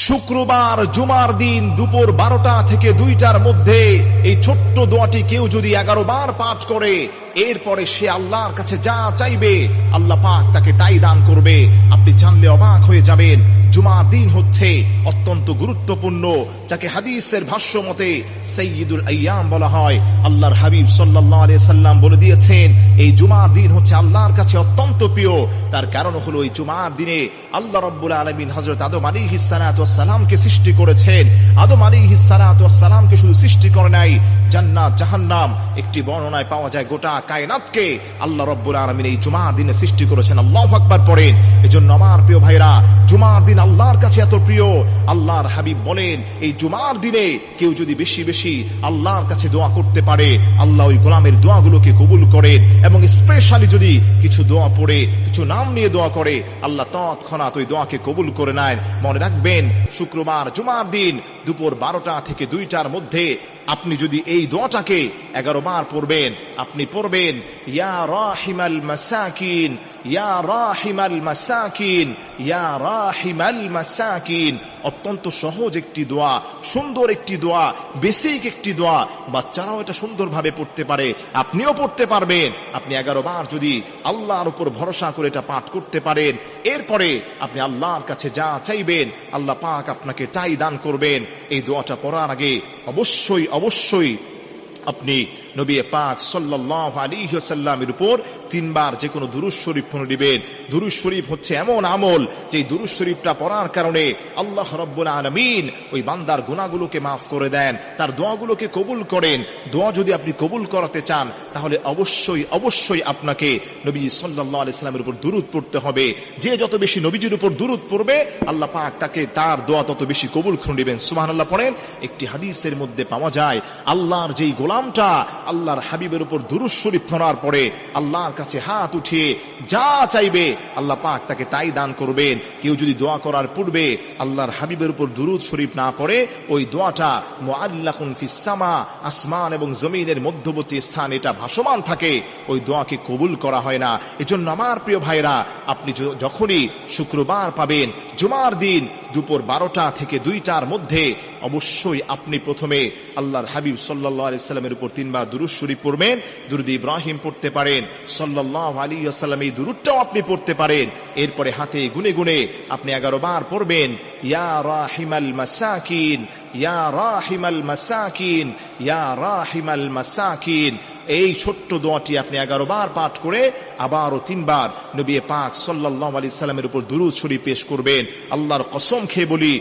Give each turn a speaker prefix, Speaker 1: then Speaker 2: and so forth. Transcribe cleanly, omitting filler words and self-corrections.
Speaker 1: শুক্রবার জুমার দিন দুপুর 12টা থেকে 2টার মধ্যে এই ছোট্ট দোয়াটি কেউ যদি 11 বার পাঠ করে, এরপরে সে আল্লাহর কাছে যা চাইবে আল্লাহ পাক তাকে তাই দান করবে। আপনি জানলে অবাক হয়ে যাবেন। জুমার দিন হচ্ছে অত্যন্ত গুরুত্বপূর্ণ, যাকে হাদিসের ভাষ্য মতে সাইয়্যিদুল আইয়াম বলা হয়। আল্লাহর হাবিব সাল্লাল্লাহু আলাইহি সাল্লাম বলে দিয়েছেন, এই জুমার দিন হচ্ছে আল্লাহর কাছে অত্যন্ত প্রিয়। তার কারণ হলো এই জুমার দিনে আল্লাহ রাব্বুল আলামিন হযরত আদম আলাইহিস সালাতু ওয়াস সালামকে সৃষ্টি করেছেন। আদম আলাইহিস সালাতু ওয়াস সালামকে শুধু সৃষ্টি করে নাই, জান্নাত জাহান্নাম, একটি বর্ণনায় পাওয়া যায় গোটা কায়নাতকে আল্লাহ রাব্বুল আলামিন এই জুমার দিনে সৃষ্টি করেছেন। আল্লাহু আকবার পড়েন। এজন্য আমার প্রিয় ভাইরা, জুমার দিন আল্লাহর কাছে এত প্রিয়। আল্লাহর হাবিব বলেন, এই জুমার দিনে কেউ যদি বেশি বেশি আল্লাহর কাছে দোয়া করতে পারে, আল্লাহ ওই গোলামের দোয়াগুলোকে কবুল করেন। এবং স্পেশালি যদি কিছু দোয়া পড়ে, কিছু নাম নিয়ে দোয়া করে, আল্লাহ তৎক্ষণাৎ ওই দোয়াকে কবুল করে নেন। মনে রাখবেন, শুক্রবার জুমার দিন দুপুর 12টা থেকে 2টার মধ্যে আপনি যদি এই দোয়াটাকে 11 বার পড়বেন, আপনি পড়বেন ইয়া রাহিমাল মাসাকিন, ইয়া রাহিমাল মাসাকিন, ইয়া রাহিমাল মাসাকিন। অত্যন্ত সহজ একটি দোয়া, সুন্দর একটি দোয়া, বেসিক একটি দোয়া। বাচ্চারাও এটা সুন্দরভাবে পড়তে পারে, আপনিও পড়তে পারবেন। আপনি 11 বার যদি আল্লাহর উপর ভরসা করে এটা পাঠ করতে পারেন, এরপরে আপনি আল্লাহর কাছে যা চাইবেন আল্লাহ পাক আপনাকে তাই দান করবেন। এই দোয়াটা পড়ার আগে অবশ্যই অবশ্যই আপনি নবী পাক সাল্লাল্লাহু আলাইহি ওয়াসাল্লামের উপর 3 বার যে কোনো দুরূদ শরীফ পড়ে দিবেন। দুরূদ শরীফ হচ্ছে এমন আমল, যে দুরূদ শরীফটা পড়ার কারণে আল্লাহ রাব্বুল আলামিন ওই বান্দার গুনাহগুলোকে মাফ করে দেন, তার দোয়াগুলোকে কবুল করেন। দোয়া যদি আপনি কবুল করাতে চান, তাহলে অবশ্যই অবশ্যই আপনাকে নবী সাল্লাল্লাহু আলাইহি ওয়াসাল্লামের উপর দুরূদ পড়তে হবে। যে যত বেশি নবীজির উপর দুরূদ পড়বে, আল্লাহ পাক তাকে তার দোয়া তত বেশি কবুল করে নেবেন। সুবহানাল্লাহ পড়েন। একটি হাদিসের মধ্যে পাওয়া যায়, আল্লাহর যেই গোলামটা আল্লাহর হাবিবের উপর দুরূদ শরীফ পড়ার পরে আল্লাহর কাছে হাত উঠিয়ে যা চাইবে আল্লাহ পাক তাকে তাই দান করবেন। কেউ যদি দোয়া করার পূর্বে আল্লাহর হাবিবের উপর দুরূদ শরীফ না পড়ে, ওই দোয়াটা মুআল্লাকুন ফিস সামা, আসমান এবং জমিনের মধ্যবর্তী স্থান এটা ভাসমান থাকে, ওই দোয়াকে কবুল করা হয় না। এজন্য আমার প্রিয় ভাইরা, আপনি যখনই শুক্রবার পাবেন জুমার দিন দুপুর 12টা থেকে 2টার মধ্যে, অবশ্যই আপনি প্রথমে আল্লাহর হাবিব সাল্লাল্লাহু আলাইহি ওয়াসাল্লামের উপর 3 বার দুরূদ শরীফ পড়বেন। দুরূদ ইব্রাহিম পড়তে পারেন, সাল্লাল্লাহু আলাইহি ওয়াসাল্লাম এই দুরূদটাও আপনি পড়তে পারেন। এরপরে হাতে গুনে গুনে আপনি 11 বার পড়বেন ইয়া রাহিমাল মাসাকিন, ইয়া রাহিমাল মাসাকিন, ইয়া রাহিমাল মাসাকিন। এই ছোট্ট দোয়াটি আপনি 11 বার পাঠ করে আবারও 3 বার নবী পাক সাল্লাল্লাহু আলাইহি ওয়াসাল্লামের উপর দুরূদ শরীফ পেশ করবেন। আল্লাহর কসম খেয়ে বলি,